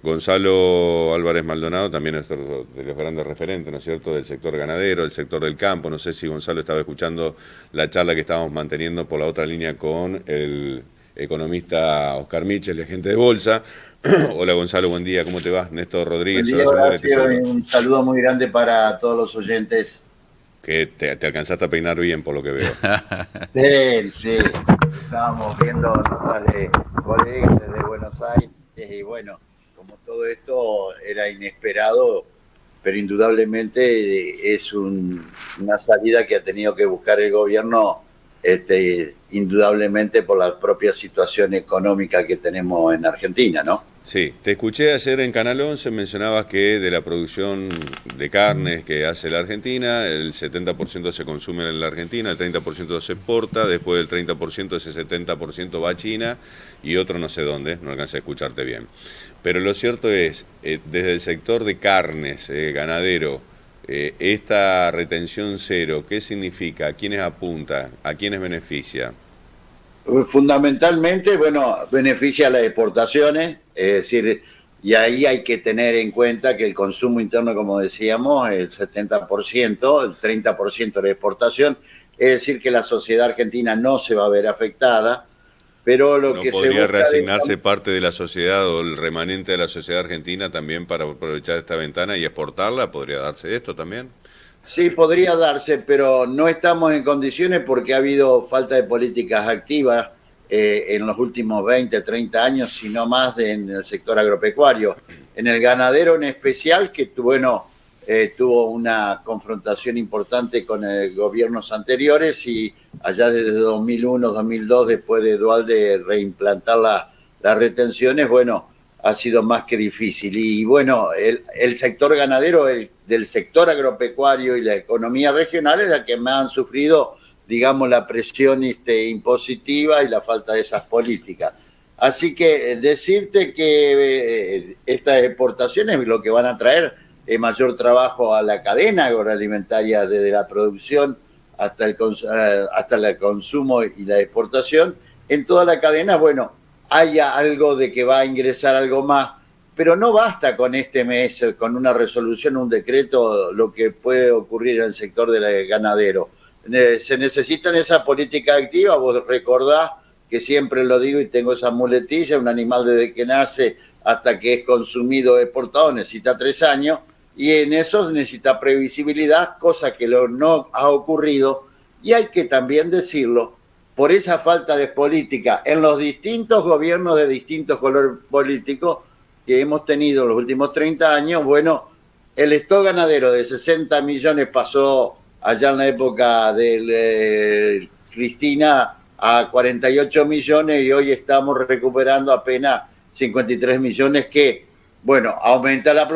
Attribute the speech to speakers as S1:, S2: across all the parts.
S1: Gonzalo Álvarez Maldonado también es otro de los grandes referentes, ¿no es cierto?, del sector ganadero, del sector del campo. No sé si Gonzalo estaba escuchando la charla que estábamos manteniendo por la otra línea con el economista Oscar Michel, agente de bolsa. Hola Gonzalo, buen día, ¿cómo te va? Néstor
S2: Buen
S1: Rodríguez,
S2: día,
S1: Horacio Moura, te
S2: Horacio, y
S1: saluda.
S2: un saludo muy grande para todos los oyentes.
S1: Que te alcanzaste a peinar bien por lo que veo.
S2: Sí, sí, estábamos viendo notas de colegas desde Buenos Aires y bueno, como todo esto era inesperado, pero indudablemente es una salida que ha tenido que buscar el gobierno, indudablemente por la propia situación económica que tenemos en Argentina, ¿no?
S1: Sí, te escuché ayer en Canal 11, mencionabas que de la producción de carnes que hace la Argentina, el 70% se consume en la Argentina, el 30% se exporta, después del 30% ese 70% va a China y otro no sé dónde, no alcancé a escucharte bien. Pero lo cierto es, desde el sector de carnes, ganadero, esta retención cero, ¿qué significa? ¿A quiénes apunta? ¿A quiénes beneficia?
S2: Fundamentalmente, bueno, beneficia a las exportaciones, es decir, y ahí hay que tener en cuenta que el consumo interno, como decíamos, el 70%, el 30% de la exportación, es decir, que la sociedad argentina no se va a ver afectada, pero lo
S1: ¿No
S2: que se
S1: podría
S2: busca de
S1: reasignarse parte de la sociedad o el remanente de la sociedad argentina también para aprovechar esta ventana y exportarla? ¿Podría darse esto también?
S2: sí, podría darse, pero no estamos en condiciones porque ha habido falta de políticas activas en los últimos 20, 30 años, sino más en el sector agropecuario. En el ganadero en especial, que bueno, tuvo una confrontación importante con gobiernos anteriores y allá desde 2001, 2002, después de Dualde reimplantar las retenciones, bueno, ha sido más que difícil. Y bueno, el sector ganadero, del sector agropecuario y la economía regional es la que más han sufrido, digamos, la presión impositiva y la falta de esas políticas. Así que decirte que estas exportaciones lo que van a traer es mayor trabajo a la cadena agroalimentaria desde la producción hasta el consumo y la exportación. En toda la cadena, bueno, haya algo de que va a ingresar algo más, pero no basta con este mes, con una resolución, un decreto, lo que puede ocurrir en el sector del ganadero. Se necesitan esa política activa, vos recordás que siempre lo digo y tengo esa muletilla, un animal desde que nace hasta que es consumido, exportado, necesita 3 años, y en eso necesita previsibilidad, cosa que no ha ocurrido, y hay que también decirlo, por esa falta de política en los distintos gobiernos de distintos colores políticos que hemos tenido en los últimos 30 años, bueno, el stock ganadero de 60 millones pasó allá en la época de Cristina a 48 millones y hoy estamos recuperando apenas 53 millones que, bueno, aumenta la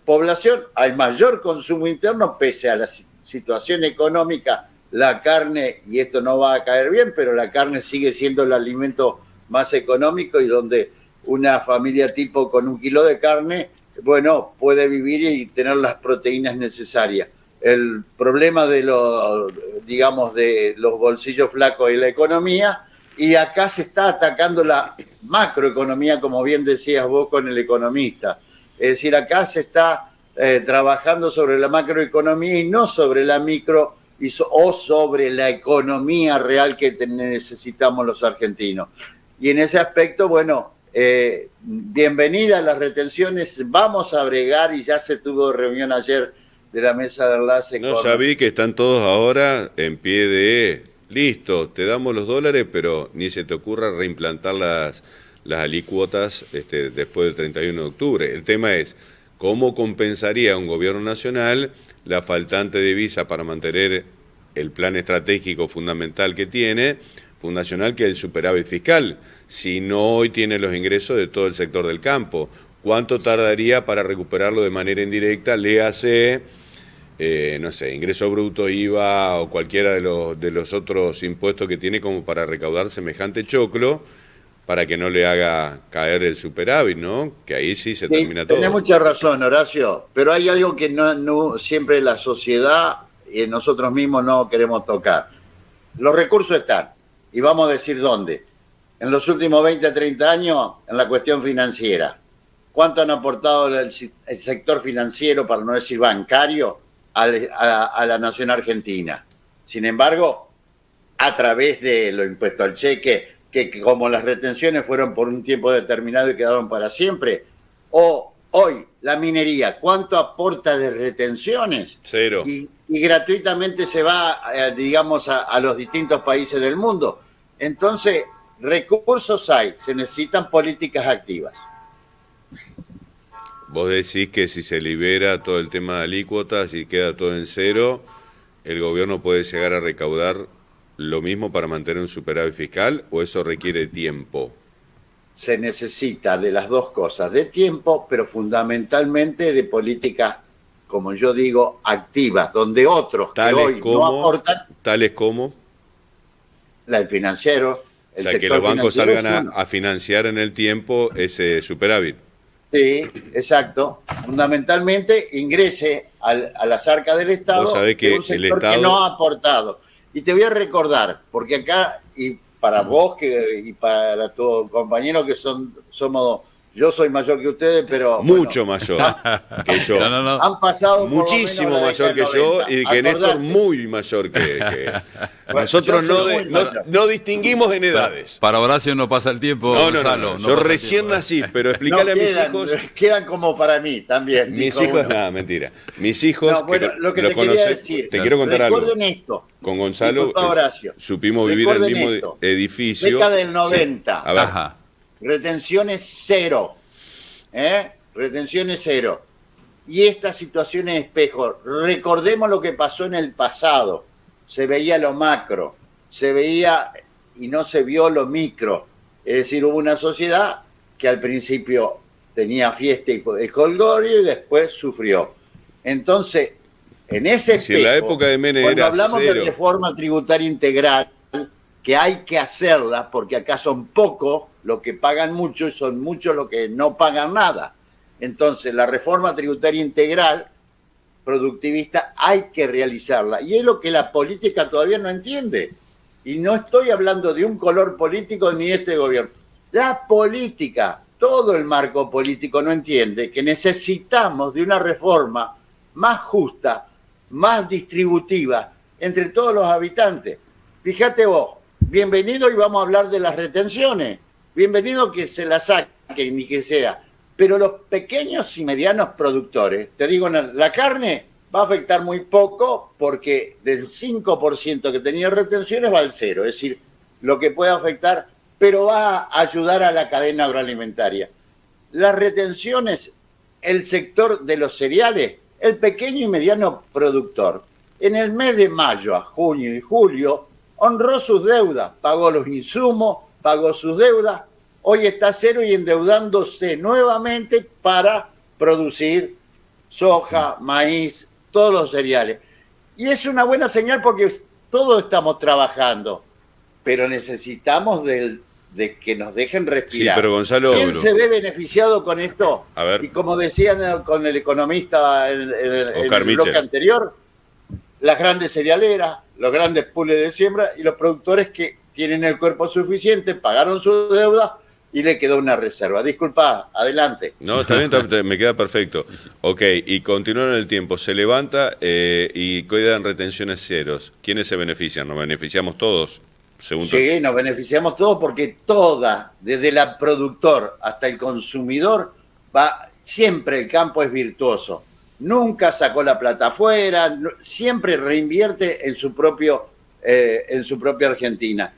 S2: población, hay mayor consumo interno pese a la situación económica, la carne, y esto no va a caer bien, pero la carne sigue siendo el alimento más económico y donde una familia tipo con 1 kilo de carne, bueno, puede vivir y tener las proteínas necesarias. El problema de los, digamos, de los bolsillos flacos y la economía, y acá se está atacando la macroeconomía, como bien decías vos con el economista. Es decir, acá se está trabajando sobre la macroeconomía y no sobre la micro o sobre la economía real que necesitamos los argentinos. Y en ese aspecto, bueno, bienvenida a las retenciones, vamos a bregar y ya se tuvo reunión ayer de la mesa de enlace
S1: No, ya
S2: con...
S1: vi que están todos ahora en pie de, listo, te damos los dólares, pero ni se te ocurra reimplantar las alícuotas después del 31 de octubre. El tema es, ¿cómo compensaría un gobierno nacional la faltante de divisa para mantener el plan estratégico fundamental que tiene, fundacional, que es el superávit fiscal, si no hoy tiene los ingresos de todo el sector del campo? ¿Cuánto tardaría para recuperarlo de manera indirecta? Léase no sé, ingreso bruto, IVA o cualquiera de los otros impuestos que tiene como para recaudar semejante choclo para que no le haga caer el superávit, ¿no? Que ahí sí se
S2: Sí,
S1: termina
S2: tenés
S1: todo.
S2: mucha razón, Horacio, pero hay algo que no siempre la sociedad y nosotros mismos no queremos tocar. Los recursos están, y vamos a decir dónde. en los últimos 20, 30 años en la cuestión financiera. ¿Cuánto han aportado el sector financiero, para no decir bancario, a la nación argentina? Sin embargo, a través de los impuestos al cheque, que como las retenciones fueron por un tiempo determinado y quedaron para siempre, o hoy la minería, ¿cuánto aporta de retenciones?
S1: Cero.
S2: Y gratuitamente se va, digamos, a los distintos países del mundo. Entonces, recursos hay, se necesitan políticas activas.
S1: Vos decís que si se libera todo el tema de alícuotas y queda todo en cero, ¿el gobierno puede llegar a recaudar lo mismo para mantener un superávit fiscal o eso requiere tiempo?
S2: Se necesita de las dos cosas, de tiempo, pero fundamentalmente de políticas, como yo digo, activas, donde otros que hoy no aportan.
S1: Tales como.
S2: El financiero.
S1: O sea, que los bancos salgan a financiar en el tiempo ese superávit.
S2: Sí, exacto. Fundamentalmente ingrese a las arcas del Estado.
S1: Vos sabés que
S2: un sector
S1: el Estado
S2: que no ha aportado. Y te voy a recordar, porque acá, y para vos y para tu compañero que somos, yo soy mayor que ustedes, pero
S1: mucho mayor que yo.
S2: No. Han pasado
S1: muchísimo mayor que yo y que Néstor muy mayor que nosotros no distinguimos en edades.
S3: Para Horacio no pasa el tiempo, Gonzalo.
S1: Yo recién nací, pero explicarle a mis hijos.
S2: Quedan como para mí también.
S1: Mis hijos, nada, mentira. Mis hijos,
S2: lo que te quería decir,
S1: te quiero contar algo.
S2: Recuerden esto.
S1: Con Gonzalo supimos vivir en el mismo edificio.
S2: Década del 90.
S1: Sí. A ver. Ajá.
S2: Retenciones cero. Retenciones cero. Y esta situación es espejo. Recordemos lo que pasó en el pasado. Se veía lo macro, se veía y no se vio lo micro. Es decir, hubo una sociedad que al principio tenía fiesta y jolgorio y después sufrió. Entonces, en ese espejo,
S1: en la época de Menem
S2: cuando
S1: era
S2: hablamos
S1: cero.
S2: de reforma tributaria integral, que hay que hacerla, porque acá son pocos los que pagan mucho y son muchos los que no pagan nada. Entonces, la reforma tributaria integral productivista hay que realizarla. Y es lo que la política todavía no entiende. Y no estoy hablando de un color político ni de este gobierno. La política, todo el marco político no entiende que necesitamos de una reforma más justa, más distributiva entre todos los habitantes. Fíjate vos, bienvenido y vamos a hablar de las retenciones. Bienvenido que se las saquen ni que sea. Pero los pequeños y medianos productores, te digo, la carne va a afectar muy poco porque del 5% que tenía retenciones va al cero. Es decir, lo que puede afectar, pero va a ayudar a la cadena agroalimentaria. Las retenciones, el sector de los cereales, el pequeño y mediano productor, en el mes de mayo a junio y julio, honró sus deudas, pagó los insumos, pagó sus deudas, hoy está a cero y endeudándose nuevamente para producir soja, maíz, todos los cereales. Y es una buena señal porque todos estamos trabajando, pero necesitamos de que nos dejen respirar.
S1: Sí, pero Gonzalo,
S2: ¿quién se ve beneficiado con esto?
S1: A ver.
S2: Y como decían con el economista en el bloque anterior, las grandes cerealeras, los grandes pools de siembra y los productores que tienen el cuerpo suficiente, pagaron su deuda y le quedó una reserva. Disculpa, adelante.
S1: No, está bien, me queda perfecto. Ok, y continúa en el tiempo. Se levanta y quedan retenciones ceros. ¿Quiénes se benefician? ¿Nos beneficiamos todos?
S2: Sí, nos beneficiamos todos porque desde el productor hasta el consumidor, siempre el campo es virtuoso. Nunca sacó la plata afuera, siempre reinvierte en su propia Argentina.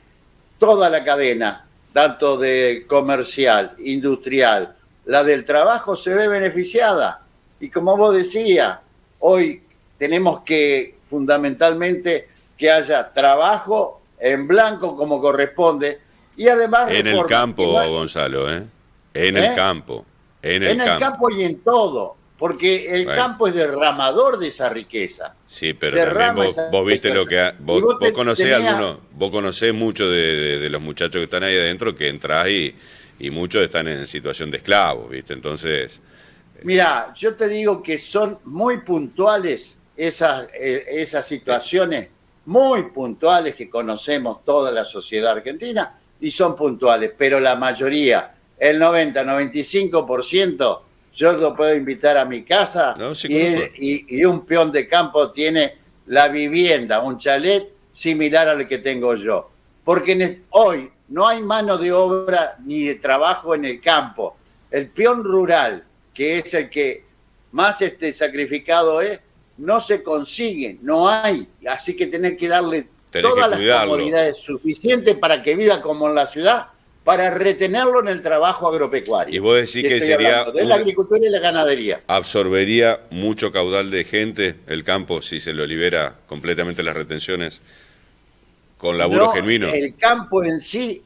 S2: Toda la cadena, tanto de comercial, industrial, la del trabajo se ve beneficiada. Y como vos decías, hoy tenemos que fundamentalmente que haya trabajo en blanco como corresponde y además
S1: en el campo, Gonzalo, en el campo, en el campo
S2: y en todo, porque el campo es derramador de esa riqueza.
S1: Sí, pero también vos viste lo que vos conocés algunos, vos conocés mucho de los muchachos que están ahí adentro que entrás y muchos están en situación de esclavos, ¿viste? Entonces,
S2: mira, yo te digo que son muy puntuales esas situaciones, muy puntuales que conocemos toda la sociedad argentina, y son puntuales, pero la mayoría, el 90-95%, yo lo puedo invitar a mi casa
S1: No, sí,
S2: y un peón de campo tiene la vivienda, un chalet similar al que tengo yo. Porque hoy no hay mano de obra ni de trabajo en el campo. El peón rural, que es el que más sacrificado es, no se consigue, no hay. Así que tenés que darle todas las comodidades suficientes para que viva como en la ciudad, para retenerlo en el trabajo agropecuario.
S1: Y vos decís que sería...
S2: de la agricultura y la ganadería.
S1: ¿Absorbería mucho caudal de gente el campo si se lo libera completamente las retenciones con laburo genuino?
S2: El campo en sí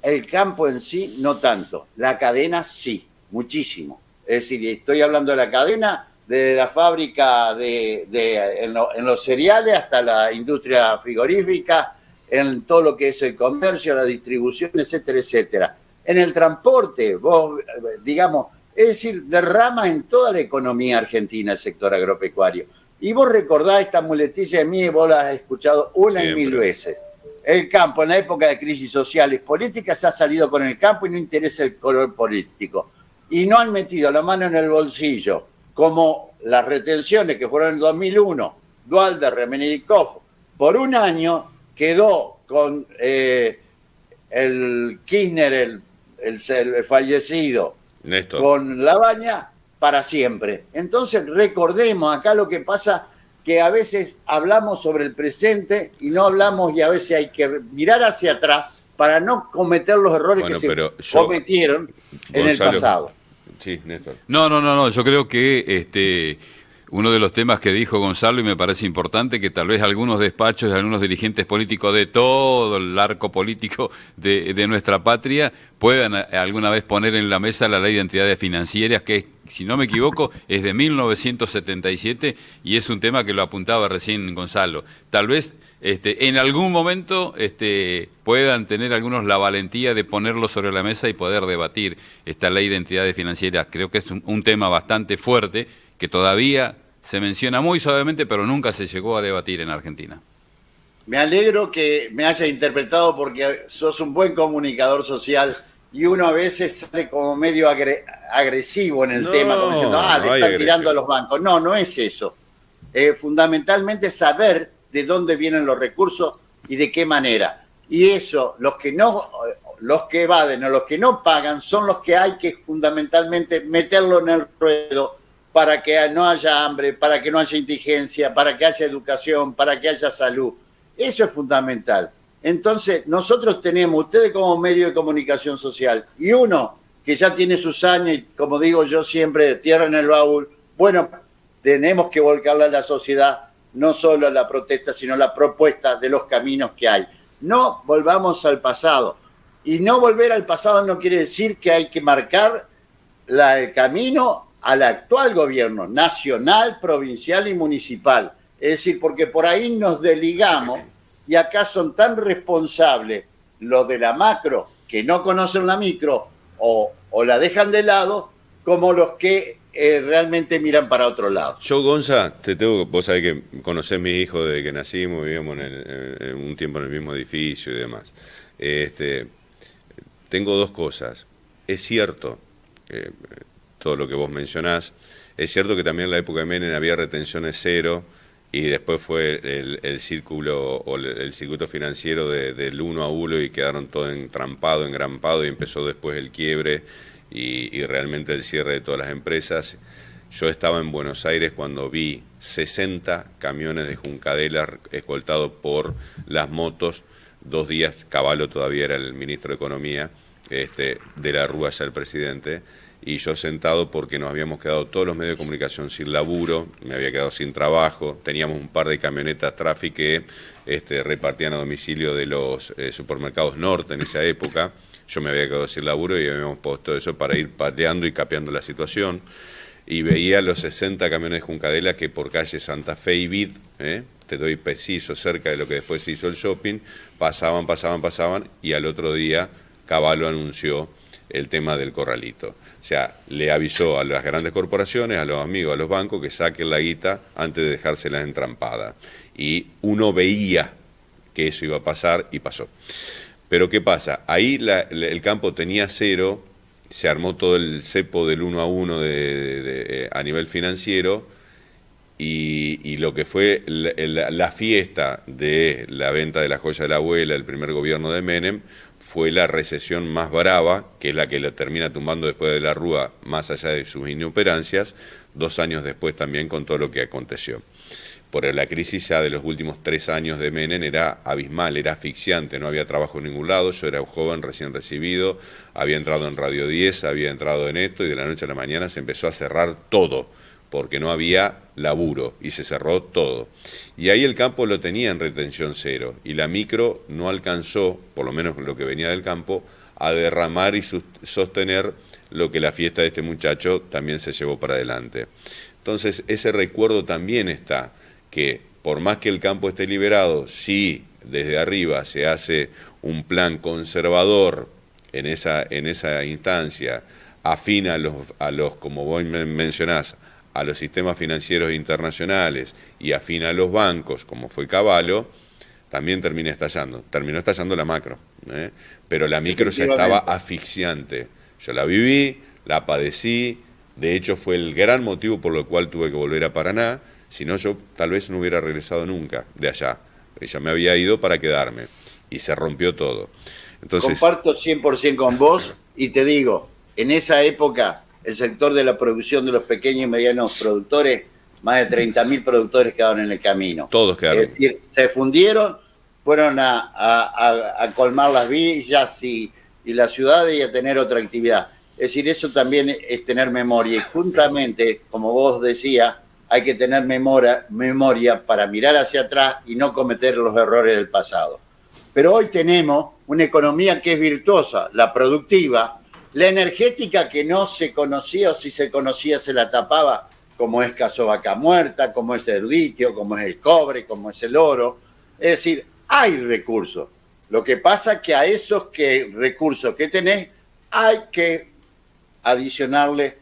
S2: no tanto. La cadena sí, muchísimo. Es decir, estoy hablando de la cadena, de la fábrica en los cereales hasta la industria frigorífica, en todo lo que es el comercio, la distribución, etcétera, etcétera. En el transporte, digamos, es decir, derrama en toda la economía argentina el sector agropecuario. Y vos recordás esta muletilla de mí, vos la has escuchado una y mil veces. El campo, en la época de crisis sociales y políticas, ha salido con el campo y no interesa el color político. Y no han metido la mano en el bolsillo, como las retenciones que fueron en el 2001, Dualde, Remenikov, por un año quedó con el Kirchner, el fallecido,
S1: Néstor,
S2: con Labaña para siempre. Entonces recordemos acá lo que pasa, que a veces hablamos sobre el presente y no hablamos, y a veces hay que mirar hacia atrás para no cometer los errores que se cometieron en el pasado.
S1: Sí, Néstor.
S3: No, yo creo que uno de los temas que dijo Gonzalo, y me parece importante, que tal vez algunos despachos y algunos dirigentes políticos de todo el arco político de nuestra patria puedan alguna vez poner en la mesa la ley de entidades financieras, que, si no me equivoco, es de 1977 y es un tema que lo apuntaba recién Gonzalo. Tal vez en algún momento puedan tener algunos la valentía de ponerlo sobre la mesa y poder debatir esta ley de entidades financieras. Creo que es un tema bastante fuerte, que todavía se menciona muy suavemente, pero nunca se llegó a debatir en Argentina.
S2: Me alegro que me hayas interpretado, porque sos un buen comunicador social y uno a veces sale como medio agresivo en el tema, como diciendo, le están tirando a los bancos. No es eso. Fundamentalmente saber de dónde vienen los recursos y de qué manera. Y eso, los que evaden o los que no pagan son los que hay que fundamentalmente meterlo en el ruedo, para que no haya hambre, para que no haya indigencia, para que haya educación, para que haya salud. Eso es fundamental. Entonces, nosotros tenemos, ustedes como medio de comunicación social, y uno que ya tiene sus años, y como digo yo siempre, tierra en el baúl, bueno, tenemos que volcarle a la sociedad no solo la protesta, sino la propuesta de los caminos que hay. No volvamos al pasado. Y no volver al pasado no quiere decir que hay que marcar el camino al actual gobierno nacional, provincial y municipal. Es decir, porque por ahí nos desligamos, y acá son tan responsables los de la macro, que no conocen la micro o la dejan de lado, como los que realmente miran para otro lado.
S1: Yo, Gonza, vos sabés que conocés a mis hijos desde que nacimos, vivíamos en un tiempo en el mismo edificio y demás. Tengo dos cosas. Es cierto, todo lo que vos mencionás. Es cierto que también en la época de Menem había retenciones cero, y después fue el círculo o el circuito financiero del uno a uno, y quedaron todo entrampado, engrampado, y empezó después el quiebre y realmente el cierre de todas las empresas. Yo estaba en Buenos Aires cuando vi 60 camiones de Juncadela escoltados por las motos, 2 días, Cavallo todavía era el ministro de Economía, de la Rúa ya el presidente, y yo sentado porque nos habíamos quedado todos los medios de comunicación sin laburo, me había quedado sin trabajo, teníamos un par de camionetas Traffic que repartían a domicilio de los supermercados Norte en esa época. Yo me había quedado sin laburo y habíamos puesto eso para ir pateando y capeando la situación, y veía los 60 camiones de Juncadela que por calle Santa Fe y Vid, te doy preciso, cerca de lo que después se hizo el shopping, pasaban, y al otro día Cavallo anunció el tema del corralito. O sea, le avisó a las grandes corporaciones, a los amigos, a los bancos, que saquen la guita antes de dejárselas entrampada. Y uno veía que eso iba a pasar, y pasó. Pero ¿qué pasa? Ahí el campo tenía cero, se armó todo el cepo del 1 a 1 a nivel financiero, y lo que fue la fiesta de la venta de la joya de la abuela, el primer gobierno de Menem, fue la recesión más brava, que es la que la termina tumbando después de la Rúa, más allá de sus inoperancias, 2 años después también con todo lo que aconteció. Por la crisis ya de los últimos 3 años de Menem era abismal, era asfixiante, no había trabajo en ningún lado, yo era un joven recién recibido, había entrado en Radio 10, había entrado en esto, y de la noche a la mañana se empezó a cerrar todo, porque no había laburo, y se cerró todo. Y ahí el campo lo tenía en retención cero, y la micro no alcanzó, por lo menos lo que venía del campo, a derramar y sostener lo que la fiesta de este muchacho también se llevó para adelante. Entonces ese recuerdo también está, que por más que el campo esté liberado, si desde arriba se hace un plan conservador en esa instancia, afín a los como vos mencionás, a los sistemas financieros internacionales y afín a los bancos, como fue Cavallo, también terminó estallando la macro, pero la micro ya estaba asfixiante. Yo la viví, la padecí, de hecho fue el gran motivo por el cual tuve que volver a Paraná, si no yo tal vez no hubiera regresado nunca de allá, ella me había ido para quedarme, y se rompió todo. Entonces,
S2: comparto 100% con vos, y te digo, en esa época el sector de la producción de los pequeños y medianos productores, más de 30.000 productores quedaron en el camino.
S1: Todos quedaron.
S2: Es decir, se fundieron, fueron a colmar las villas y las ciudades y a tener otra actividad. Es decir, eso también es tener memoria. Y juntamente, como vos decías, hay que tener memoria para mirar hacia atrás y no cometer los errores del pasado. Pero hoy tenemos una economía que es virtuosa, la productiva, la energética, que no se conocía, o si se conocía se la tapaba, como es Caso Vaca Muerta, como es el litio, como es el cobre, como es el oro. Es decir, hay recursos. Lo que pasa es que a esos recursos que tenés hay que adicionarle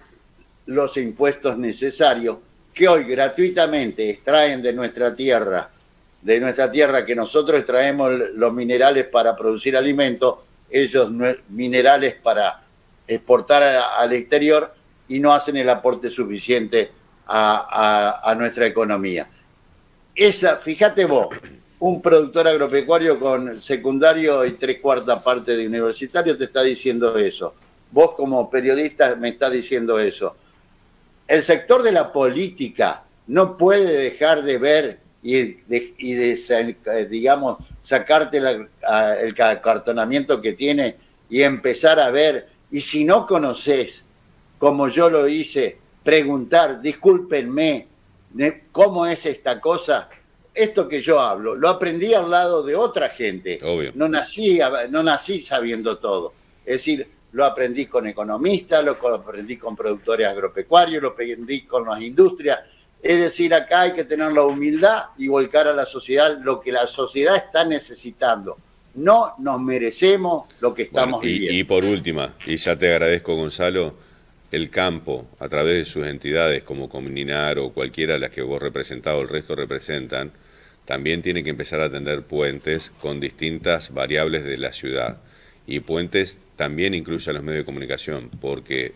S2: los impuestos necesarios que hoy gratuitamente extraen de nuestra tierra que nosotros extraemos los minerales para producir alimentos, ellos minerales para exportar al exterior, y no hacen el aporte suficiente a nuestra economía. Fíjate vos, un productor agropecuario con secundario y 3/4 parte de universitario te está diciendo eso. Vos como periodista me estás diciendo eso. El sector de la política no puede dejar de ver digamos, sacarte el acartonamiento que tiene y empezar a ver. Y si no conoces, como yo lo hice, preguntar, discúlpenme, ¿cómo es esta cosa? Esto que yo hablo, lo aprendí al lado de otra gente.
S1: Obvio.
S2: No nací sabiendo todo. Es decir, lo aprendí con economistas, lo aprendí con productores agropecuarios, lo aprendí con las industrias. Es decir, acá hay que tener la humildad y volcar a la sociedad lo que la sociedad está necesitando. No nos merecemos lo que estamos viviendo.
S1: Y por última, y ya te agradezco, Gonzalo, el campo, a través de sus entidades como Comuninar o cualquiera de las que vos representás o el resto representan, también tiene que empezar a tender puentes con distintas variables de la ciudad. Y puentes también incluye a los medios de comunicación, porque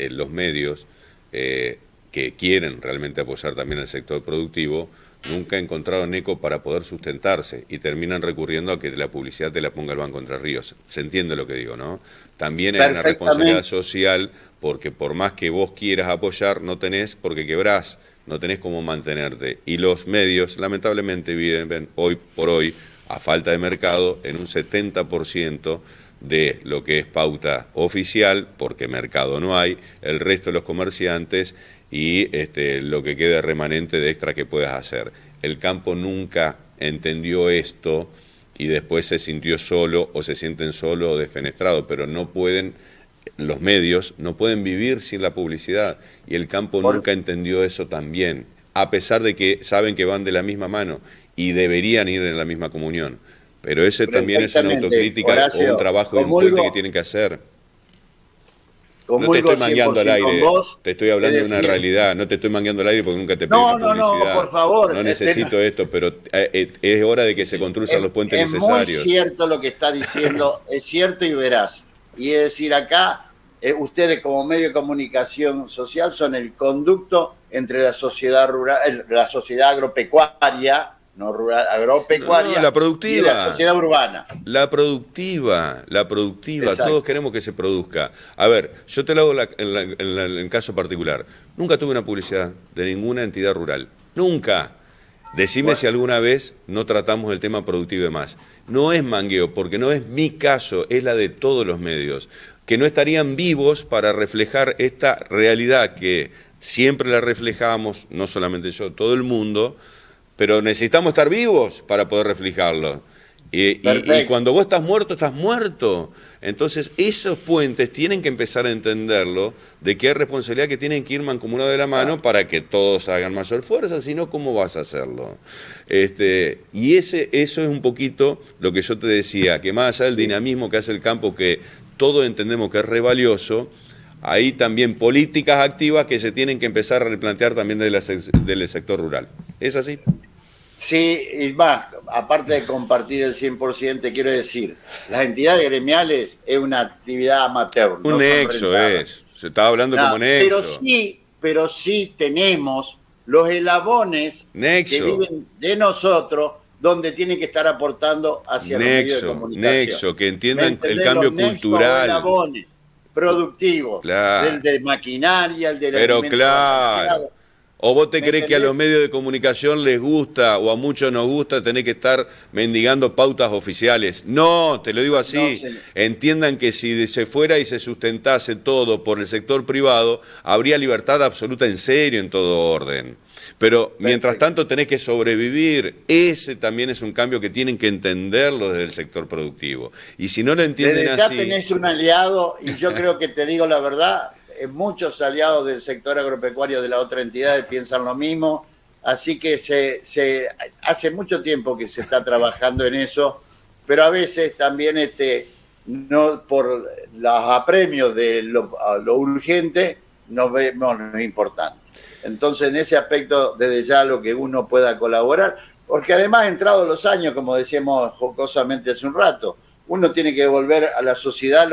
S1: los medios que quieren realmente apoyar también al sector productivo, nunca encontraron eco para poder sustentarse y terminan recurriendo a que la publicidad te la ponga el Banco Entre Ríos. Se entiende lo que digo, ¿no? También hay una responsabilidad social, porque por más que vos quieras apoyar, no tenés, porque quebrás, no tenés cómo mantenerte. Y los medios, lamentablemente, viven hoy por hoy, a falta de mercado, en un 70% de lo que es pauta oficial, porque mercado no hay, el resto de los comerciantes y lo que queda remanente de extra que puedas hacer. El campo nunca entendió esto y después se sintió solo o se sienten solo o defenestrados, pero no pueden, los medios no pueden vivir sin la publicidad, y el campo nunca entendió eso también, a pesar de que saben que van de la misma mano y deberían ir en la misma comunión. Pero ese también es una autocrítica, Horacio, o un trabajo y un puente que tienen que hacer. No te
S2: comulgo
S1: estoy mangueando al
S2: 100% con
S1: aire,
S2: vos.
S1: te estoy hablando
S2: Es
S1: de una
S2: decir,
S1: realidad, no te estoy mangueando al aire porque nunca te pedí
S2: no,
S1: una publicidad.
S2: por favor.
S1: No necesito esto, pero es hora de que se construyan los puentes
S2: Es muy
S1: necesarios.
S2: cierto lo que está diciendo, es cierto y veraz. Y es decir, acá ustedes como medio de comunicación social son el conducto entre la sociedad rural, la sociedad agropecuaria, no rural, agropecuaria,
S1: No, la
S2: y
S1: productiva.
S2: la sociedad urbana.
S1: La productiva,
S2: Exacto.
S1: todos queremos que se produzca. A ver, yo te lo hago en caso particular. Nunca tuve una publicidad de ninguna entidad rural. Nunca. Decime
S2: Bueno.
S1: si alguna vez no tratamos el tema productivo y demás. No es mangueo, porque no es mi caso, es la de todos los medios, que no estarían vivos para reflejar esta realidad que siempre la reflejamos, no solamente yo, todo el mundo, pero necesitamos estar vivos para poder reflejarlo. Y cuando vos estás muerto, estás muerto. Entonces, esos puentes tienen que empezar a entenderlo, de que hay responsabilidad que tienen que ir mancomunados de la mano para que todos hagan mayor fuerza, si no, ¿cómo vas a hacerlo? Y eso es un poquito lo que yo te decía, que más allá del dinamismo que hace el campo, que todos entendemos que es re valioso, hay también políticas activas que se tienen que empezar a replantear también del sector rural. ¿Es así?
S2: Sí, y más, aparte de compartir el 100%, te quiero decir, las entidades gremiales es una actividad amateur.
S1: Un
S2: no
S1: nexo
S2: son rentables.
S1: es, se estaba hablando como nexo.
S2: Pero sí tenemos los eslabones
S1: Nexo.
S2: que viven de nosotros, donde tienen que estar aportando hacia los medios de comunicación.
S1: Nexo, que entiendan
S2: ¿Me
S1: el
S2: entendés?
S1: cambio
S2: Los nexos
S1: cultural.
S2: o eslabones productivos,
S1: Claro.
S2: del de maquinaria, el de
S1: Pero claro. ¿O vos te crees que a los medios de comunicación les gusta, o a muchos nos gusta, tener que estar mendigando pautas oficiales? No, te lo digo así.
S2: No,
S1: entiendan que si se fuera y se sustentase todo por el sector privado, habría libertad absoluta en serio en todo orden. Pero mientras tanto tenés que sobrevivir. Ese también es un cambio que tienen que entenderlo desde el sector productivo. Y si no lo entienden
S2: desde ya
S1: así...
S2: tenés un aliado, y yo creo que te digo la verdad, muchos aliados del sector agropecuario de la otra entidad piensan lo mismo, así que hace mucho tiempo que se está trabajando en eso, pero a veces también no por los apremios de lo urgente no vemos lo importante. Entonces, en ese aspecto, desde ya lo que uno pueda colaborar, porque además, entrados los años, como decíamos jocosamente hace un rato, uno tiene que devolver a la sociedad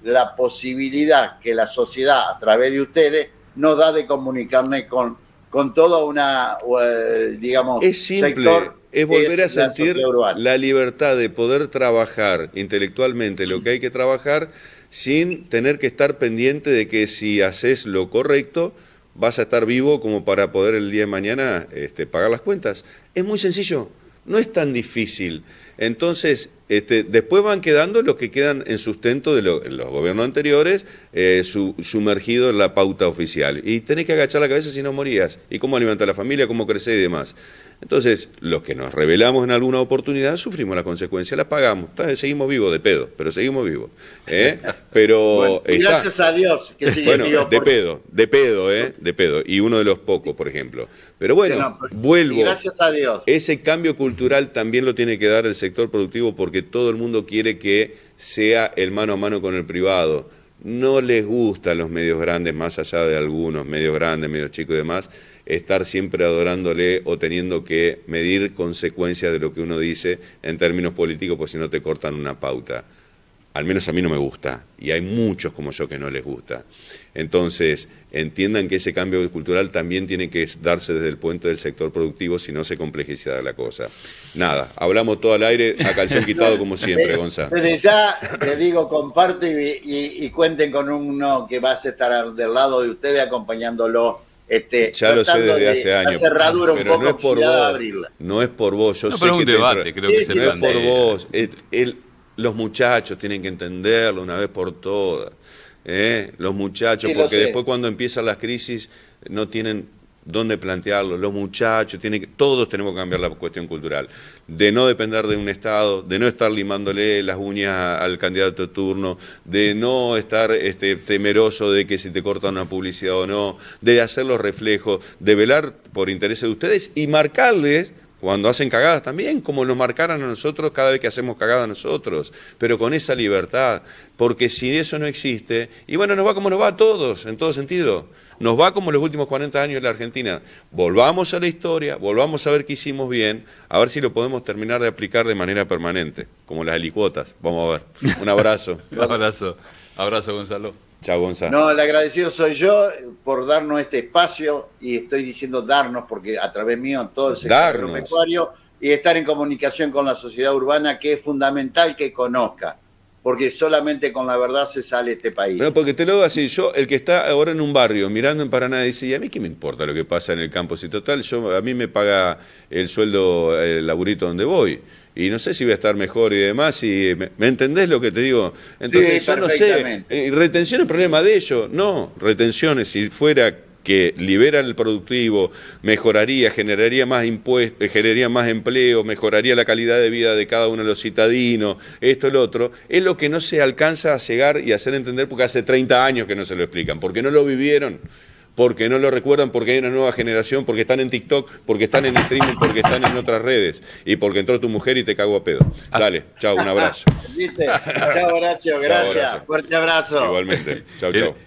S2: la posibilidad que la sociedad, a través de ustedes, nos da de comunicarnos con toda una, digamos,
S1: es simple,
S2: sector
S1: es volver a sentir
S2: la
S1: libertad de poder trabajar intelectualmente lo que hay que trabajar sin tener que estar pendiente de que si haces lo correcto vas a estar vivo como para poder el día de mañana pagar las cuentas. Es muy sencillo, no es tan difícil. Entonces, después van quedando los que quedan en sustento de los gobiernos anteriores, sumergidos en la pauta oficial. Y tenés que agachar la cabeza si no morías. Y cómo alimentar a la familia, cómo crecer y demás. Entonces, los que nos rebelamos en alguna oportunidad, sufrimos las consecuencias, las pagamos. Seguimos vivos de pedo, pero seguimos vivos. Pero
S2: bueno, gracias a Dios que sigue vivo.
S1: De pedo. Y uno de los pocos, por ejemplo. Pero bueno, vuelvo.
S2: Y gracias a Dios.
S1: Ese cambio cultural también lo tiene que dar el sector productivo, porque todo el mundo quiere que sea el mano a mano con el privado. No les gustan los medios grandes, más allá de algunos medios grandes, medios chicos y demás, estar siempre adorándole o teniendo que medir consecuencias de lo que uno dice en términos políticos, porque si no te cortan una pauta. Al menos a mí no me gusta, y hay muchos como yo que no les gusta. Entonces, entiendan que ese cambio cultural también tiene que darse desde el puente del sector productivo, si no se complejiza la cosa. Nada, hablamos todo al aire, a calzón quitado como siempre, Gonzalo.
S2: Desde ya, te digo, comparto y cuenten con uno que va a estar del lado de ustedes acompañándolo.
S1: Ya lo sé desde hace años,
S2: cerradura
S1: pero
S2: un poco
S1: no es por vos,
S2: no
S1: es por vos, yo sé
S3: pero
S1: que
S3: un debate, creo que
S1: no
S3: se
S1: es por vos, los muchachos tienen que entenderlo una vez por todas, los muchachos,
S2: sí,
S1: porque después cuando empiezan las crisis no tienen dónde plantearlo, los muchachos, todos tenemos que cambiar la cuestión cultural, de no depender de un Estado, de no estar limándole las uñas al candidato de turno, de no estar temeroso de que si te cortan una publicidad o no, de hacer los reflejos, de velar por intereses de ustedes y marcarles cuando hacen cagadas también, como nos marcaran a nosotros cada vez que hacemos cagadas nosotros, pero con esa libertad, porque si eso no existe, y bueno, nos va como nos va a todos, en todo sentido, nos va como los últimos 40 años de la Argentina. Volvamos a la historia, volvamos a ver qué hicimos bien, a ver si lo podemos terminar de aplicar de manera permanente, como las alicuotas, vamos a ver. Un abrazo.
S3: Un abrazo. Abrazo, Gonzalo.
S1: Chao, Gonzalo.
S2: No, el agradecido soy yo por darnos este espacio, y estoy diciendo darnos porque a través mío todo el sector agropecuario, y estar en comunicación con la sociedad urbana, que es fundamental que conozca, porque solamente con la verdad se sale este país.
S1: No, porque te lo digo así, yo, el que está ahora en un barrio mirando en Paraná, dice, ¿y a mí qué me importa lo que pasa en el campo? Si total, a mí me paga el sueldo, el laburito donde voy. Y no sé si voy a estar mejor y demás, y ¿me entendés lo que te digo? Entonces,
S2: sí,
S1: yo no sé, retención es problema de ellos, no, retenciones, si fuera que libera el productivo, mejoraría, generaría más impuestos, generaría más empleo, mejoraría la calidad de vida de cada uno de los citadinos, esto, lo otro, es lo que no se alcanza a llegar y hacer entender porque hace 30 años que no se lo explican, porque no lo vivieron, porque no lo recuerdan, porque hay una nueva generación, porque están en TikTok, porque están en streaming, porque están en otras redes, y porque entró tu mujer y te cagó a pedo. Dale, chao, un abrazo.
S2: ¿Viste? Chao, Horacio, gracias.
S1: Chao, Horacio.
S2: Fuerte abrazo.
S1: Igualmente, chao, chao.